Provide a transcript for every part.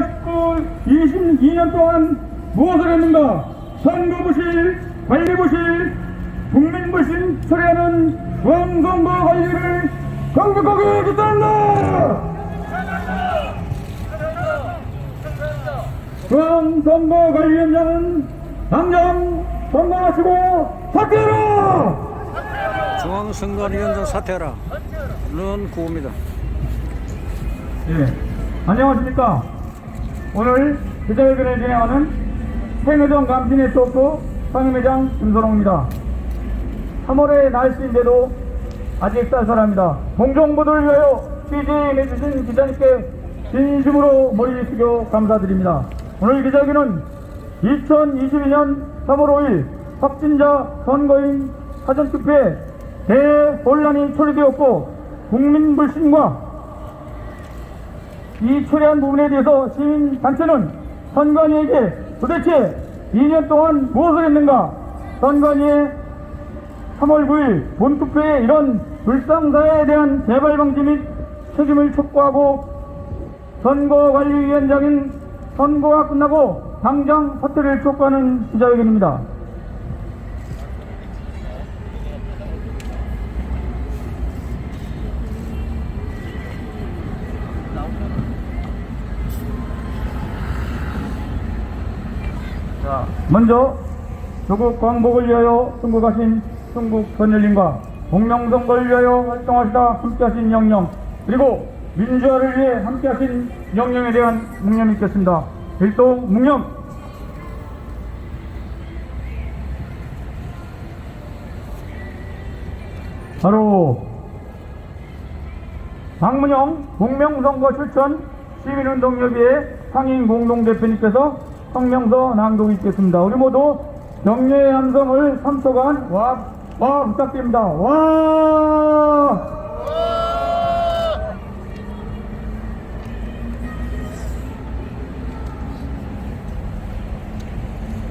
19, 22년 동안 무엇을 했는가? 선거부실, 관리부실, 국민부실 처리하는 중앙선거 관리를 강력하게 규탄한다! 중앙선거관리위원장은 당장 선거하시고 사퇴하라! 중앙선거위원장 사퇴하라. 는 구호입니다. 예, 안녕하십니까. 오늘 기자회견을 진행하는 생회정 감시네트워크 상임회장 김선홍입니다. 3월의 날씨인데도 아직 쌀쌀합니다. 공정보도를 위하여 취재해주신 기자님께 진심으로 머리 숙여 감사드립니다. 오늘 기자회견은 2022년 3월 5일 확진자 선거인 사전투표에 대혼란이 초래되었고 국민 불신과 이 초래한 부분에 대해서 시민단체는 선관위에게 도대체 2년 동안 무엇을 했는가? 선관위의 3월 9일 본투표의 이런 불상사에 대한 재발 방지 및 책임을 촉구하고 선거관리위원장인 선거가 끝나고 당장 사퇴를 촉구하는 기자회견입니다. 자, 먼저 조국 광복을 위하여 순국하신 순국 전열림과 공명선거를 위하여 활동하시다 함께하신 영령, 그리고 민주화를 위해 함께하신 영령에 대한 묵념이 있겠습니다. 일동 묵념. 바로 박문영 공명선거 실천 시민운동협의회 상임 공동대표님께서 성명서 낭독이 있겠습니다. 우리 모두 격려의 함성을 3초간 와 부탁드립니다. 와!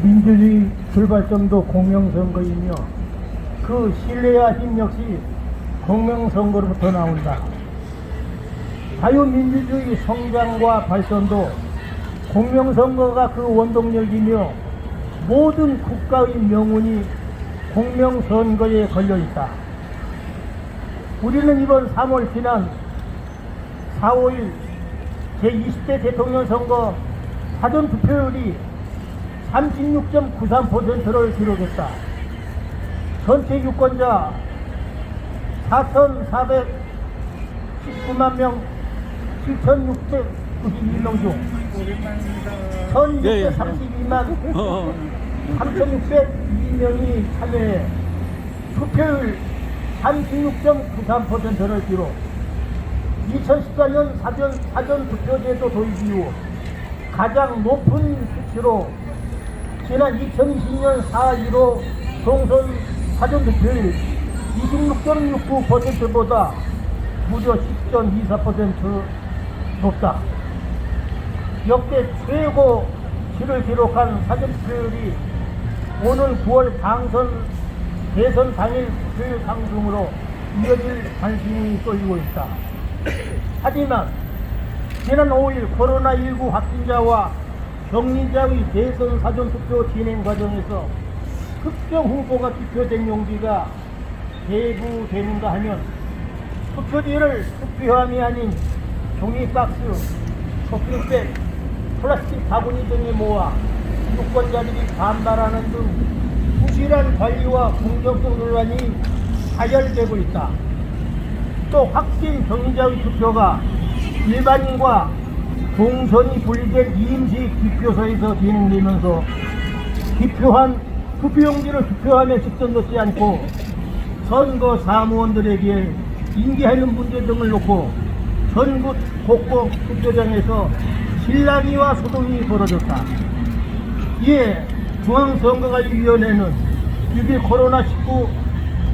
민주주의 출발점도 공명선거이며 그 신뢰와 힘 역시 공명선거로부터 나온다. 자유민주주의 성장과 발전도 공명선거가 그 원동력이며 모든 국가의 명운이 공명선거에 걸려있다. 우리는 이번 3월 지난 4, 5일 제20대 대통령 선거 사전투표율이 36.93%를 기록했다. 전체 유권자 4,419만 명 7,692명 중 1,632만 3,602명이 참여해 투표율 36.93%를 기록. 2014년 사전투표제도 도입 이후 가장 높은 수치로 지난 2020년 4.15 총선 사전투표율 26.69%보다 무려 10.24% 높다. 역대 최고치를 기록한 사전투표율이 오늘 9월 대선 당일 투표율 상승으로 이어질 관심이 쏠리고 있다. 하지만 지난 5일 코로나19 확진자와 격리자의 대선 사전투표 진행 과정에서 특정 후보가 투표된 용지가 배부되는가 하면 투표지를 투표함이 아닌 종이박스, 쇼핑백, 플라스틱 바구니 등에 모아 유권자들이 반발하는 등 부실한 관리와 공정성 논란이 가열되고 있다. 또 확진 격리자의 투표가 일반인과 동선이 분리된 임시 기표소에서 진행되면서 기표한 투표용지를 투표함에 직접 넣지 않고 선거 사무원들에게 인계하는 문제 등을 놓고 전국 곳곳 투표장에서 실랑이와 소동이 벌어졌다. 이에 중앙선거관리위원회는 유비 코로나19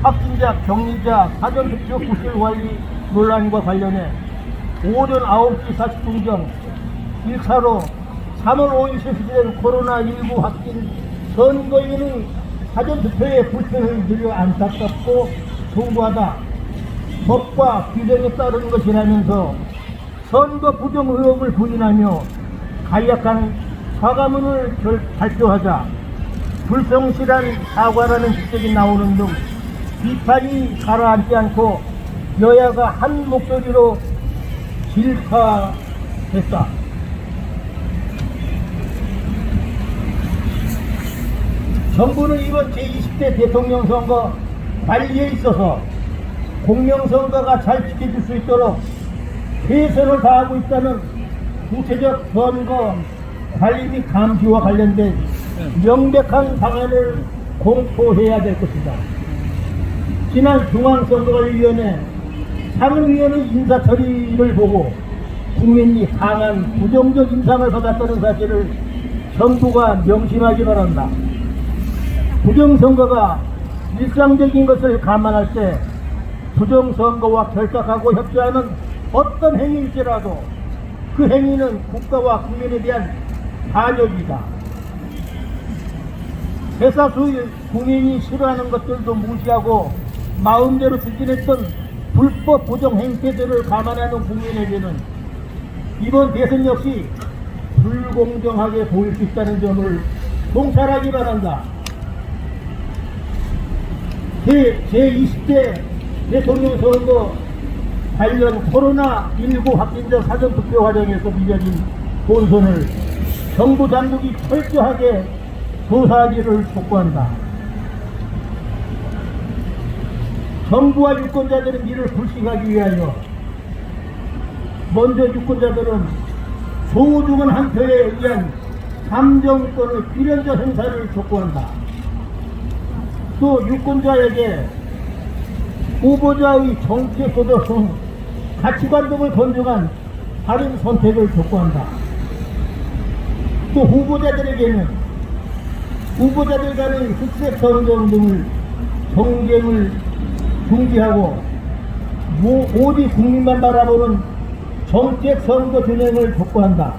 확진자, 격리자, 사전투표 부실 관리 논란과 관련해 오전 9시 40분경 1차로 3월 5일 실시된 코로나19 확진 선거인의 사전투표에 불편을 드려 안타깝고 송구하다. 법과 규정에 따른 것이라면서 선거 부정 의혹을 부인하며 간략한 사과문을 발표하자 불성실한 사과라는 지적이 나오는 등 비판이 가라앉지 않고 여야가 한 목소리로 질타했다. 정부는 이번 제20대 대통령 선거 관리에 있어서 공명선거가 잘 지켜질 수 있도록 최선을 다하고 있다는 구체적 선거 관리 및 감시와 관련된 명백한 방안을 공포해야 될 것이다. 지난 중앙선거관리위원회 상임위원회 인사처리를 보고 국민이 강한 부정적 인상을 받았다는 사실을 정부가 명심하기 바란다. 부정선거가 일상적인 것을 감안할 때 부정선거와 결탁하고 협조하는 어떤 행위일지라도 그 행위는 국가와 국민에 대한 반역이다. 대다수 국민이 싫어하는 것들도 무시하고 마음대로 추진했던 불법 부정 행태들을 감안하는 국민에게는 이번 대선 역시 불공정하게 보일 수 있다는 점을 통찰하기 바란다. 제20대 대통령 선거 관련 코로나19 확진자 사전투표 과정에서 밀려진 본선을 정부 당국이 철저하게 조사하기를 촉구한다. 정부와 유권자들은 이를 불식하기 위하여 먼저 유권자들은 소중한 한 표에 의한 감정권의 필연적 행사를 촉구한다. 또 유권자에게 후보자의 정책 도덕성, 가치관 등을 존중한 다른 선택을 촉구한다. 또 후보자들에게는 후보자들 간의 흑색 선정 등을 정쟁을 중지하고 오직 국민만 바라보는 정책 선거 진행을 촉구한다.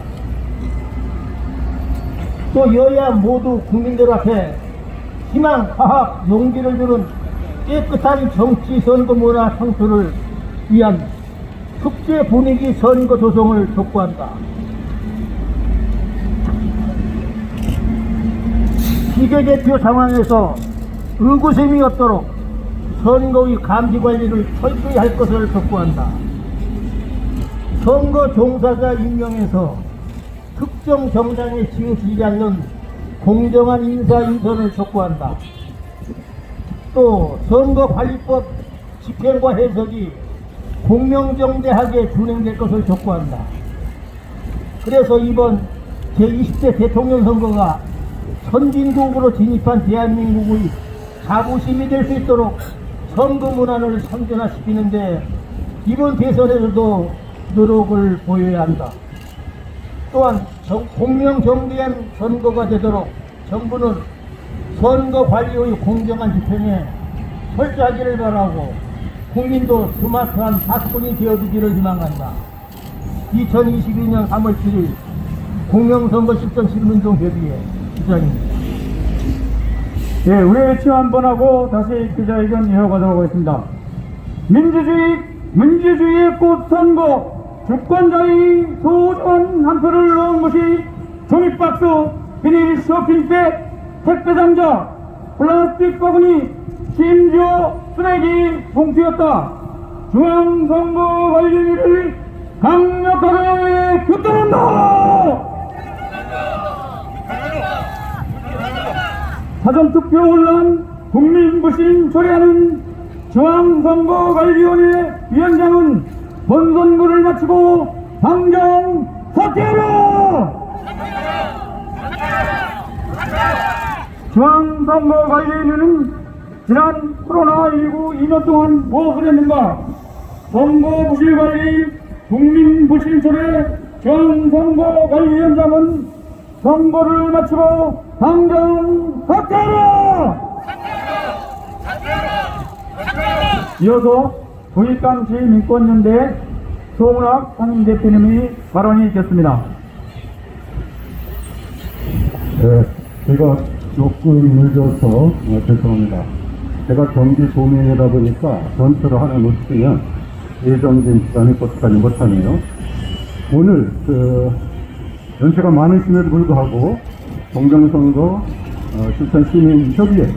또 여야 모두 국민들 앞에 희망, 화합, 용기를 주는 깨끗한 정치 선거 문화 창출을 위한 축제 분위기 선거 조성을 촉구한다. 비례대표 상황에서 의구심이 없도록 선거의 감시 관리를 철저히 할 것을 촉구한다. 선거 종사자 임명에서 특정 정당에 치우치지 않는 공정한 인사 인선을 촉구한다. 또 선거관리법 집행과 해석이 공명정대하게 진행될 것을 촉구한다. 그래서 이번 제20대 대통령 선거가 선진국으로 진입한 대한민국의 자부심이 될 수 있도록 선거 문화를 선전화시키는데 이번 대선에서도 노력을 보여야 한다. 또한 공명정대한 선거가 되도록 정부는 선거 관리의 공정한 집행에 철저하기를 바라고 국민도 스마트한 박군이 되어주기를 희망한다. 2022년 3월 7일 공명선거 실천 시민운동 협의회 기자입니다. 예, 우리 외침 한번 하고 다시 기자회견 이어가도록 하겠습니다. 민주주의의 꽃 선거, 주권자의 소중한 한 표를 넣은 것이 종이박스, 비닐 쇼핑백, 택배상자, 플라스틱 바구니, 심지어 쓰레기 봉투였다. 중앙선거관리위를 강력하게 규탄한다. 사전투표 혼란, 국민불신 초래하는 중앙선거관리위원회 위원장은 본선거를 마치고 당장 사퇴하라! 중앙선거관리위원회는 지난 코로나19 2년 동안 무엇을 했는가? 선거 부실관리, 국민불신 초래, 중앙선거관리위원장은 선거를 마치고 당장 사퇴하라! 이어서 부익감시민권연대 송은학 상임대표님이 발언이 있겠습니다. 네, 제가 조금 늦어서 죄송합니다. 제가 경기 도민이다 보니까 전투를 하나 놓치면 예정된 시간에 도착하지 못하네요. 오늘 연세가 많으심에도 불구하고 공정선거 실천시민협의회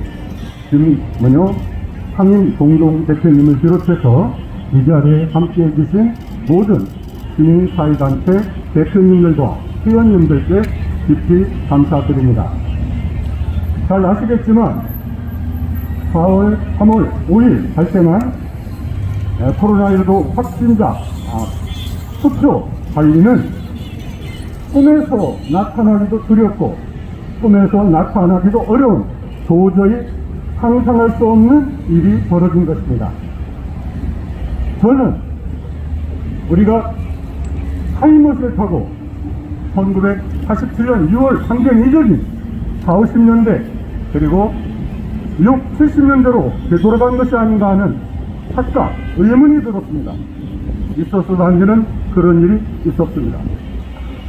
김문효 상임 공동대표님을 비롯해서 이 자리에 함께해 주신 모든 시민사회단체 대표님들과 회원님들께 깊이 감사드립니다. 잘 아시겠지만 3월 5일 발생한 코로나19 확진자 투표 관리는 꿈에서 나타나기도 두렵고 꿈에서 나타나기도 어려운 도저히 상상할 수 없는 일이 벌어진 것입니다. 저는 우리가 타임머신을 타고 1987년 6월 상경 이전인 40, 50년대 그리고 60, 70년대로 되돌아간 것이 아닌가 하는 착각, 의문이 들었습니다. 있었어도 안 되는 그런 일이 있었습니다.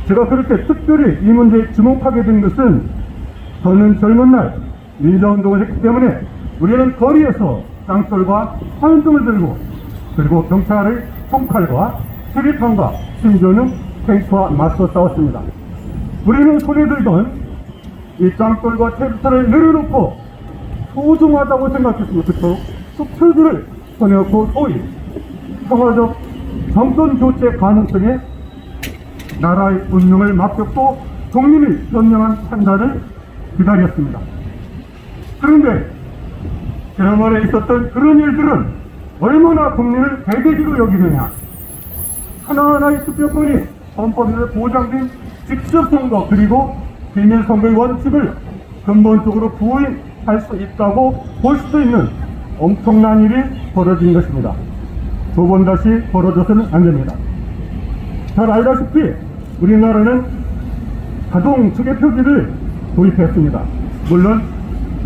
제가 그렇게 특별히 이 문제에 주목하게 된 것은 저는 젊은 날 민주화운동을 했기 때문에 우리는 거리에서 깡돌과 화염등을 들고 그리고 경찰의 총칼과 수리탄과 심지어는 탱크와 맞서 싸웠습니다. 우리는 손에 들던 이 짱돌과 탱크를 내려놓고 소중하다고 생각했습니다. 그렇죠? 투표지를 꺼내놓고 소위 평화적 정권 교체 가능성에 나라의 운명을 맡겼고 독립이 현명한 판단을 기다렸습니다. 그런데 지난번에 있었던 그런 일들은 얼마나 국민을 배대기로 여기느냐. 하나하나의 투표권이 헌법에서 보장된 직접선거 그리고 비밀선거의 원칙을 근본적으로 부인할 수 있다고 볼 수도 있는 엄청난 일이 벌어진 것입니다. 두 번 다시 벌어져서는 안 됩니다. 잘 알다시피 우리나라는 자동 투개표기를 도입했습니다. 물론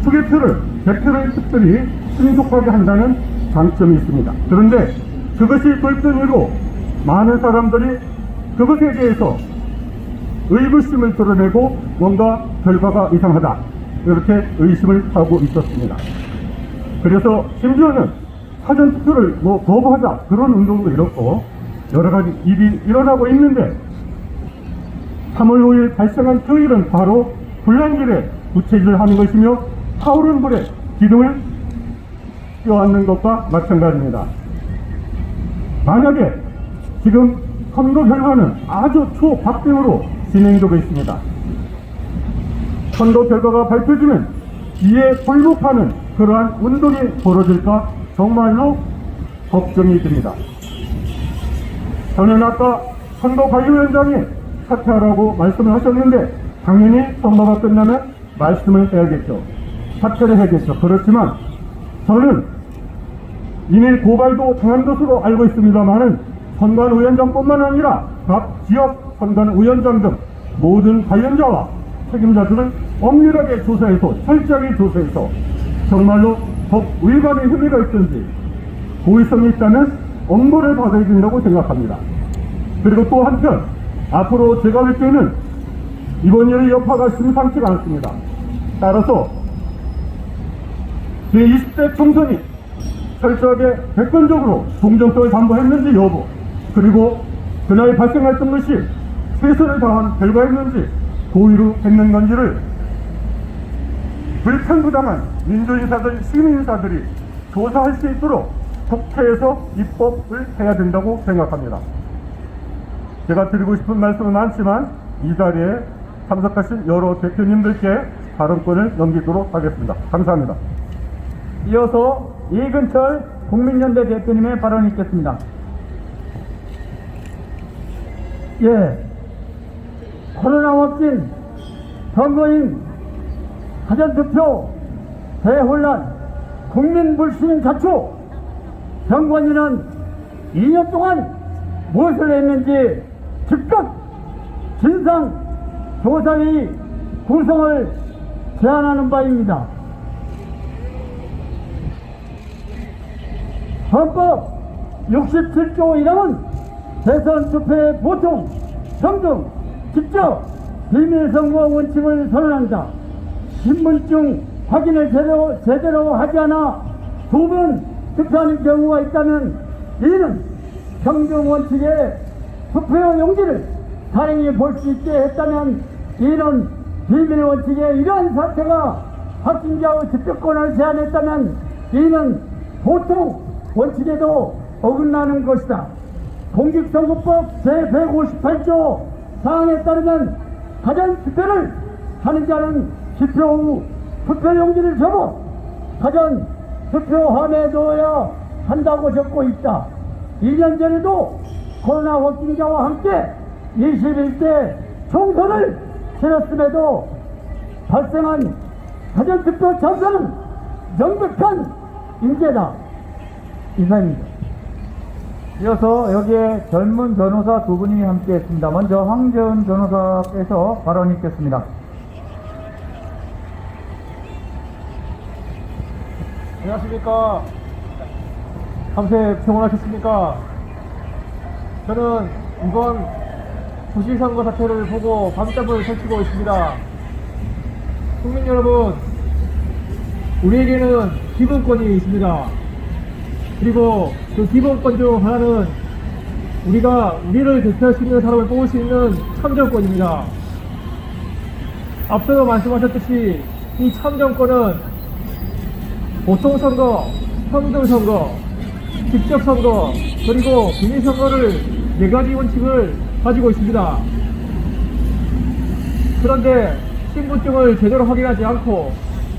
투개표를 100표를 특별히 신속하게 한다는 장점이 있습니다. 그런데 그것이 도입된 이후 많은 사람들이 그것에 대해서 의구심을 드러내고 뭔가 결과가 이상하다 이렇게 의심을 하고 있었습니다. 그래서 심지어는 사전투표를 거부하자 그런 운동도 일었고 여러가지 일이 일어나고 있는데 3월 5일 발생한 그 일은 바로 불량길에 부채질을 하는 것이며 타오른 불에 기둥을 껴안는 것과 마찬가지입니다. 만약에 지금 선거 결과는 아주 초박빙으로 진행되고 있습니다. 선거 결과가 발표되면 이에 굴복하는 그러한 운동이 벌어질까 정말로 걱정이 듭니다. 저는 아까 선거관리위원장이 사퇴하라고 말씀을 하셨는데 당연히 선거가 끝나면 말씀을 해야겠죠. 사퇴를 해야겠죠. 그렇지만 저는 이미 고발도 당한 것으로 알고 있습니다만은 선관위원장뿐만 아니라 각 지역 선관위원장 등 모든 관련자와 책임자들을 엄밀하게 조사해서 철저하게 조사해서 정말로 법 위반의 혐의가 있든지 고의성이 있다면 엄벌을 받아야 된다고 생각합니다. 그리고 또 한편 앞으로 제가 볼 때는 이번 일의 여파가 심상치가 않습니다. 따라서 제20대 총선이 철저하게 객관적으로 공정성을 담보했는지 여부 그리고 그날 발생했던 것이 최선을 다한 결과였는지 고의로 했는 건지를 불편부당한 민주인사들 시민인사들이 조사할 수 있도록 국회에서 입법을 해야 된다고 생각합니다. 제가 드리고 싶은 말씀은 많지만 이 자리에 참석하신 여러 대표님들께 발언권을 넘기도록 하겠습니다. 감사합니다. 이어서 이근철 국민연대 대표님의 발언이 있겠습니다. 예, 코로나 확진, 선거인, 사전투표, 대혼란, 국민불신 자초, 정권위는 2년 동안 무엇을 했는지 즉각 진상조사위 구성을 제안하는 바입니다. 헌법 67조 1항은 대선 투표의 보통, 평등, 직접, 비밀선거 원칙을 선언한다. 신분증 확인을 제대로 하지 않아 두 번 투표하는 경우가 있다면 이는 평등 원칙의 투표 용지를 사령이 볼 수 있게 했다면 이는 비밀 원칙에 이러한 사태가 확진자의 집회권을 제한했다면 이는 보통 원칙에도 어긋나는 것이다. 공직선거법 제158조 사항에 따르면 사전 투표를 하는 자는 투표 후 투표용지를 접어 사전 투표함에 넣어야 한다고 적고 있다. 2년 전에도 코로나 확진자와 함께 21대 총선을 치렀음에도 발생한 사전투표 참사는 명백한 인재다. 이상입니다. 이어서 여기에 젊은 변호사 두 분이 함께 했습니다. 먼저 황재훈 변호사께서 발언이 있겠습니다. 안녕하십니까. 밤새 평온하셨습니까? 저는 이번 부실선거 사태를 보고 밤잠을 설치고 있습니다. 국민 여러분, 우리에게는 기본권이 있습니다. 그리고 그 기본권 중 하나는 우리가 우리를 대표할 수 있는 사람을 뽑을 수 있는 참정권입니다. 앞서도 말씀하셨듯이 이 참정권은 보통선거, 평등선거, 직접선거, 그리고 비밀선거를 4가지 원칙을 가지고 있습니다. 그런데 신분증을 제대로 확인하지 않고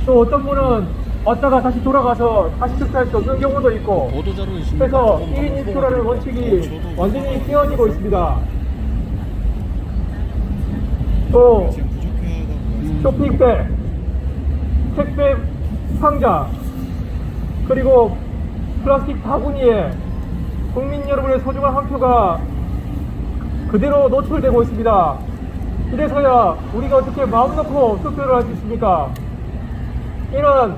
또 어떤 분은 왔다가 다시 돌아가서 다시 투표할 수 없는 경우도 있고, 그래서 1인 1표라는 원칙이 완전히 깨어지고 있습니다. 또 쇼핑백, 택배 상자, 그리고 플라스틱 바구니에 국민 여러분의 소중한 한 표가 그대로 노출되고 있습니다. 이래서야 우리가 어떻게 마음 놓고 투표를 할 수 있습니까? 이런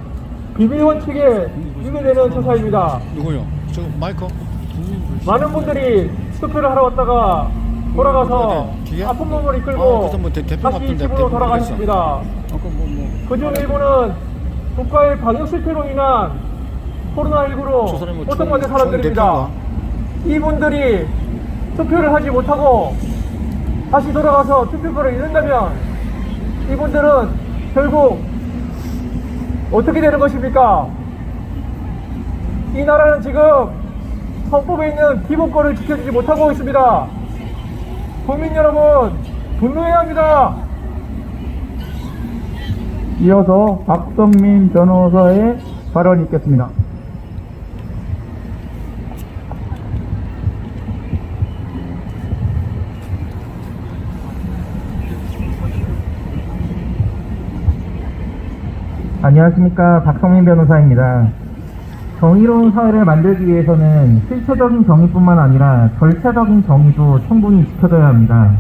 비밀 원칙에 위배되는 처사입니다. 누구요? 저 마이크? 많은 분들이 투표를 하러 왔다가 돌아가서 아픈 몸을 이끌고 다시 집으로 돌아가셨습니다. 그중 일부는 국가의 방역 실패로 인한 코로나19로 고통받는 사람들입니다. 이분들이 투표를 하지 못하고 다시 돌아가서 투표권을 잃는다면 이분들은 결국 어떻게 되는 것입니까? 이 나라는 지금 헌법에 있는 기본권을 지켜주지 못하고 있습니다. 국민 여러분, 분노해야 합니다. 이어서 박성민 변호사의 발언이 있겠습니다. 안녕하십니까. 박성민 변호사입니다. 정의로운 사회를 만들기 위해서는 실체적인 정의뿐만 아니라 절차적인 정의도 충분히 지켜져야 합니다.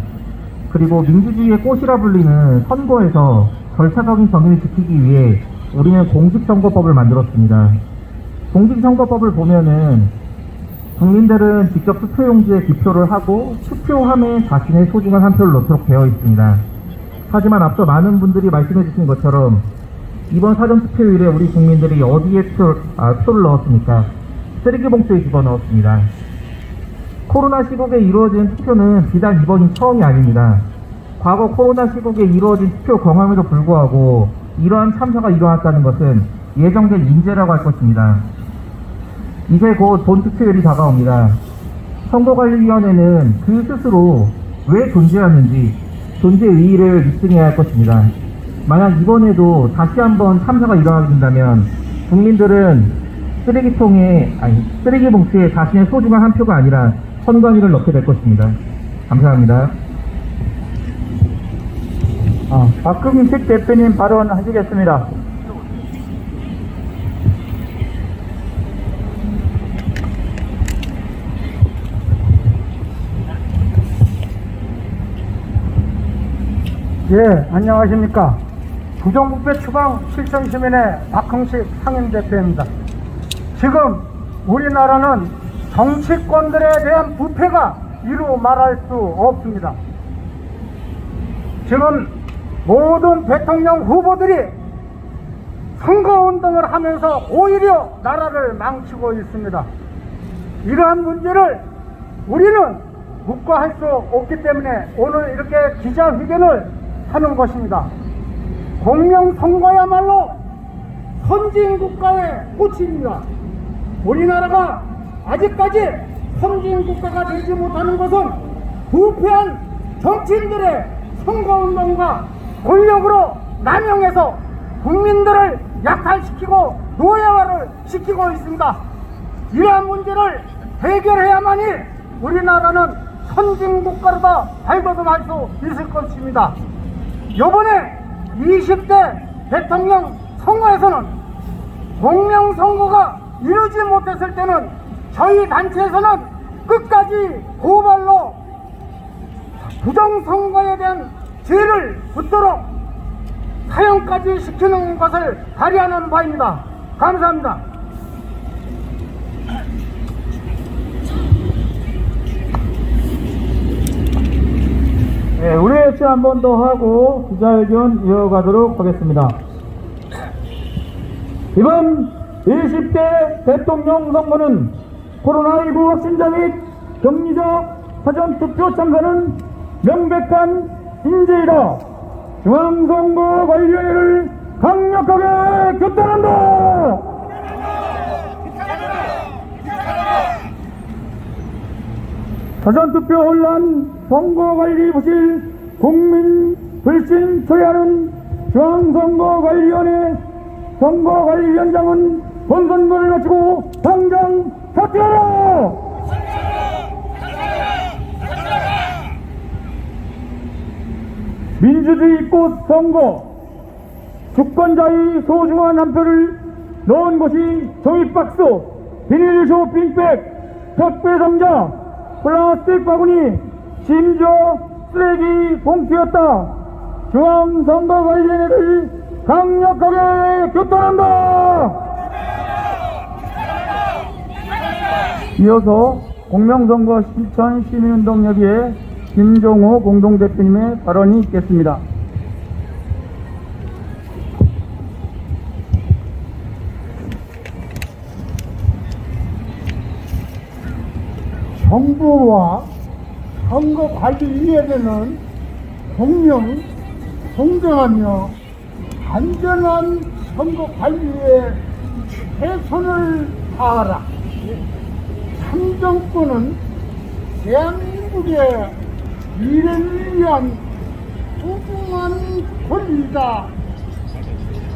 그리고 민주주의의 꽃이라 불리는 선거에서 절차적인 정의를 지키기 위해 우리는 공직선거법을 만들었습니다. 공직선거법을 보면은 국민들은 직접 투표용지에 기표를 하고 투표함에 자신의 소중한 한 표를 넣도록 되어 있습니다. 하지만 앞서 많은 분들이 말씀해 주신 것처럼 이번 사전투표일에 우리 국민들이 어디에 표를 넣었습니까? 쓰레기 봉투에 집어넣었습니다. 코로나 시국에 이루어진 투표는 비단 이번이 처음이 아닙니다. 과거 코로나 시국에 이루어진 투표 경험에도 불구하고 이러한 참사가 일어났다는 것은 예정된 인재라고 할 것입니다. 이제 곧 본투표일이 다가옵니다. 선거관리위원회는 그 스스로 왜 존재하는지 존재 의의를 입증해야 할 것입니다. 만약 이번에도 다시 한번 참사가 일어나게 된다면 국민들은 쓰레기 봉투에 자신의 소중한 한 표가 아니라 선관위를 넣게 될 것입니다. 감사합니다. 박금식 대표님 발언하시겠습니다. 예, 안녕하십니까. 부정부패 추방 실천시민의 박흥식 상임대표입니다. 지금 우리나라는 정치권들에 대한 부패가 이루 말할 수 없습니다. 지금 모든 대통령 후보들이 선거운동을 하면서 오히려 나라를 망치고 있습니다. 이러한 문제를 우리는 묵과할 수 없기 때문에 오늘 이렇게 기자회견을 하는 것입니다. 공명선거야말로 선진국가의 호칭입니다. 우리나라가 아직까지 선진국가가 되지 못하는 것은 부패한 정치인들의 선거운동과 권력으로 남용해서 국민들을 약탈시키고 노예화를 시키고 있습니다. 이러한 문제를 해결해야만이 우리나라는 선진국가로다 발돋움할 수 있을 것입니다. 이번에 20대 대통령 선거에서는 공명선거가 이루지 못했을 때는 저희 단체에서는 끝까지 고발로 부정선거에 대한 죄를 붙도록 사형까지 시키는 것을 발의하는 바입니다. 감사합니다. 네, 우리 회치 한 번 더 하고 기자회견 이어가도록 하겠습니다. 이번 20대 대통령 선거는 코로나19 확진자 및 격리자 사전투표 참가는 명백한 인재이다. 중앙선거관리위원회를 강력하게 규탄한다. 사전투표 혼란, 선거관리 부실, 국민 불신 초래하는 중앙선거관리위원회 선거관리위원장은 본선거를 마치고 당장 사퇴하라! 민주주의 꽃 선거, 주권자의 소중한 한 표를 넣은 곳이 종이박스, 비닐 쇼핑백, 택배 상자, 플라스틱 바구니, 심지어 쓰레기 봉투였다. 중앙선거관리위원회를 강력하게 규탄한다. 이어서 공명선거 실천 시민운동 협의회 김종호 공동대표님의 발언이 있겠습니다. 정부와 선거관리위원회는 공명, 공정하며 안전한 선거관리에 최선을 다하라. 참정권은 대한민국의 미래를 위한 소중한 권리다.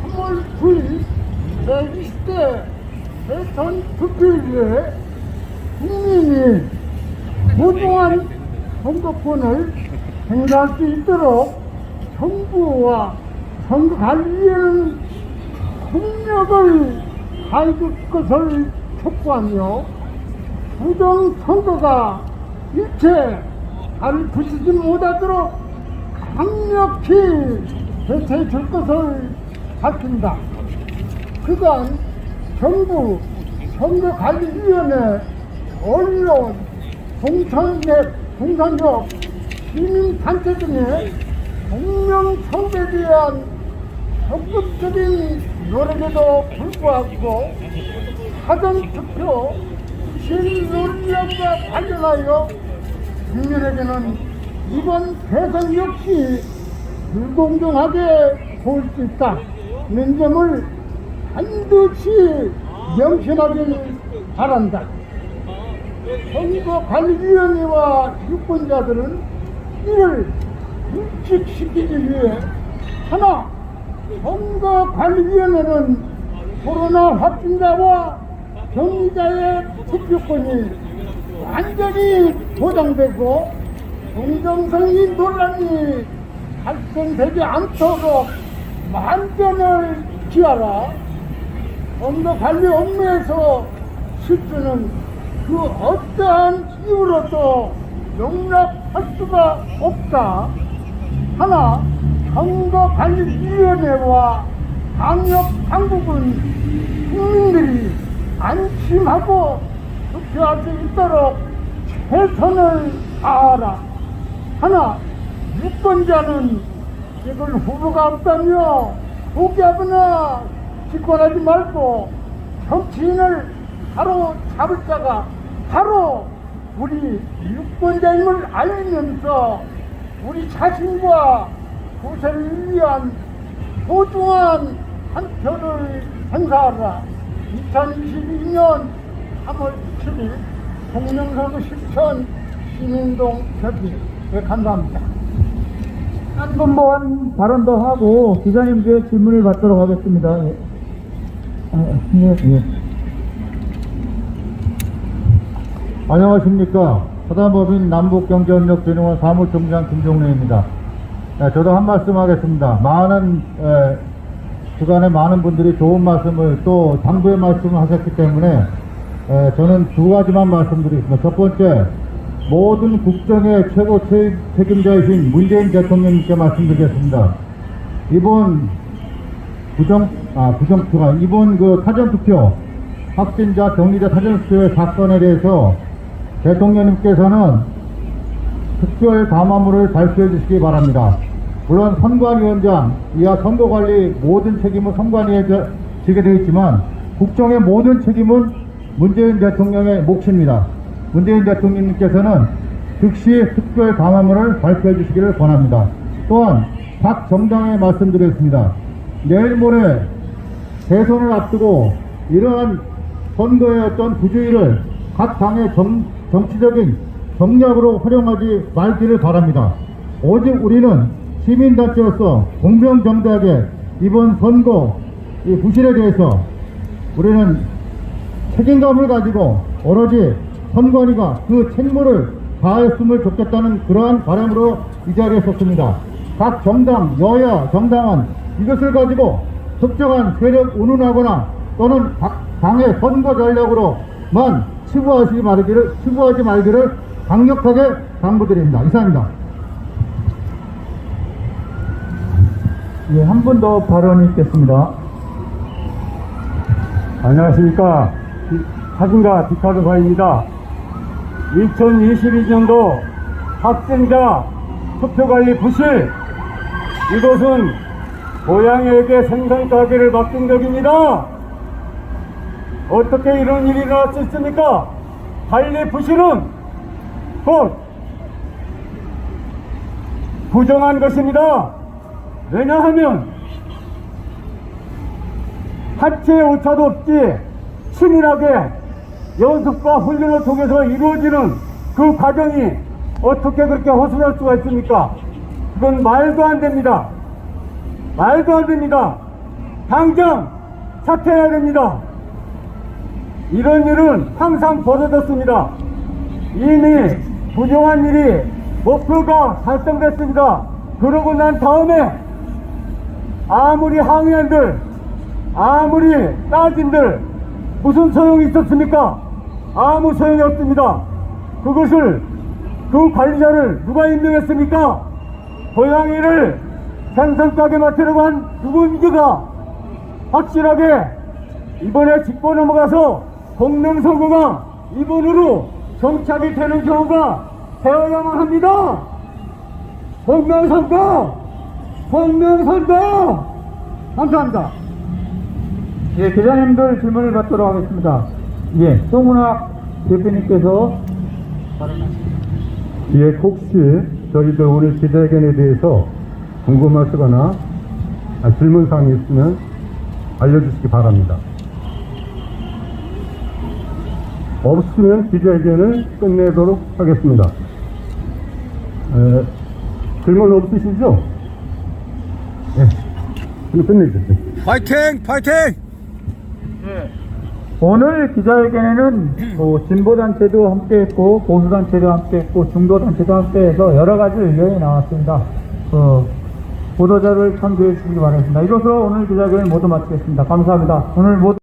3월 9일 제20대 대선 투표일에 국민이 소중한 선거권을 행사할 수 있도록 정부와 선거관리위원회는 폭력을 가해줄 것을 촉구하며 부정선거가 일체 발을 붙이지 못하도록 강력히 대처해 줄 것을 밝힌다. 그간 정부, 선거관리위원회, 언론, 동산협, 시민단체 등의 공명선거에 대한 적극적인 노력에도 불구하고 사전투표 실논리학과 관련하여 국민에게는 이번 대선 역시 불공정하게 보일 수 있다는 점을 반드시 명심하길 바란다. 선거관리위원회와 유권자들은 이를 인식시키기 위해 하나, 선거관리위원회는 코로나 확진자와 격리자의 투표권이 완전히 보장되고 공정성이 논란이 발생되지 않도록 만전을 기하라. 선거관리 업무에서 실수는 그 어떠한 이유로도 용납할 수가 없다. 하나, 선거관리위원회와 방역당국은 국민들이 안심하고 투표할 수 있도록 최선을 다하라. 하나, 유권자는 이걸 후보가 없다며 포기하거나 기권하지 말고 정치인을 바로 잡을 자가 바로 우리 유권자임을 알면서 우리 자신과 후세를 위한 소중한 한 표를 행사하라. 2022년 3월 7일 공명선거 실천 시민동 협의. 네, 감사합니다. 한 번만 발언 더 하고 기자님께 질문을 받도록 하겠습니다. 예. 예. 안녕하십니까. 서단법인 남북경제협력진흥원 사무총장 김종래입니다. 저도 한 말씀 하겠습니다. 주간에 많은 분들이 좋은 말씀을 또 당부의 말씀을 하셨기 때문에 저는 두 가지만 말씀드리겠습니다. 첫 번째, 모든 국정의 최고 책임자이신 문재인 대통령님께 말씀드리겠습니다. 이번 이번 그 사전투표, 확진자, 격리자 사전투표의 사건에 대해서 대통령님께서는 특별 담화문을 발표해 주시기 바랍니다. 물론 선관위원장 이하 선거관리 모든 책임은 선관위에 지게 되어 있지만 국정의 모든 책임은 문재인 대통령의 몫입니다. 문재인 대통령님께서는 즉시 특별 담화문을 발표해 주시기를 권합니다. 또한 각 정당에 말씀드리겠습니다. 내일 모레 대선을 앞두고 이러한 선거의 어떤 부주의를 각 당의 정치적인 전략으로 활용하지 말기를 바랍니다. 오직 우리는 시민단체로서 공평정당하게 이번 선거 이 부실에 대해서 우리는 책임감을 가지고 오로지 선관위가 그 책무를 다했으면 좋겠다는 그러한 바람으로 이 자리에 섰습니다. 각 정당, 여야, 정당은 이것을 가지고 특정한 세력 운운하거나 또는 각 당의 선거 전략으로만 치부하지 말기를 강력하게 당부드립니다. 이상입니다. 예, 한 분 더 발언이 있겠습니다. 안녕하십니까. 사진가 디카르바입니다. 2022년도 확진자 투표관리 부실, 이것은 고양이에게 생선가게를 맡긴 격입니다. 어떻게 이런 일이 일어날 수 있습니까? 관리 부실은 곧 부정한 것입니다. 왜냐하면 하체의 오차도 없이 치밀하게 연습과 훈련을 통해서 이루어지는 그 과정이 어떻게 그렇게 허술할 수가 있습니까? 그건 말도 안 됩니다. 말도 안 됩니다. 당장 사퇴해야 됩니다. 이런 일은 항상 벌어졌습니다. 이미 부정한 일이 목표가 달성됐습니다. 그러고 난 다음에 아무리 항의한들, 아무리 따진들 무슨 소용이 있었습니까? 아무 소용이 없습니다. 그 관리자를 누가 임명했습니까? 고양이를 생선가게 맡으려고 한 누군가가 확실하게 이번에 짚고 넘어가서 공명선거가 이번으로 정착이 되는 경우가 되어야만 합니다. 공명선거! 감사합니다. 예, 기자님들 질문을 받도록 하겠습니다. 예, 송은학 대표님께서 예, 혹시 저희들 오늘 기자회견에 대해서 궁금하시거나 질문사항이 있으면 알려주시기 바랍니다. 없으면 기자회견을 끝내도록 하겠습니다. 질문 없으시죠? 예, 그럼 끝내주세요. 파이팅! 파이팅! 오늘 기자회견에는 진보단체도 함께했고 보수단체도 함께했고 중도단체도 함께해서 여러가지 의견이 나왔습니다. 보도자료를 참조해 주시기 바랍니다. 이것으로 오늘 기자회견을 모두 마치겠습니다. 감사합니다. 오늘 모두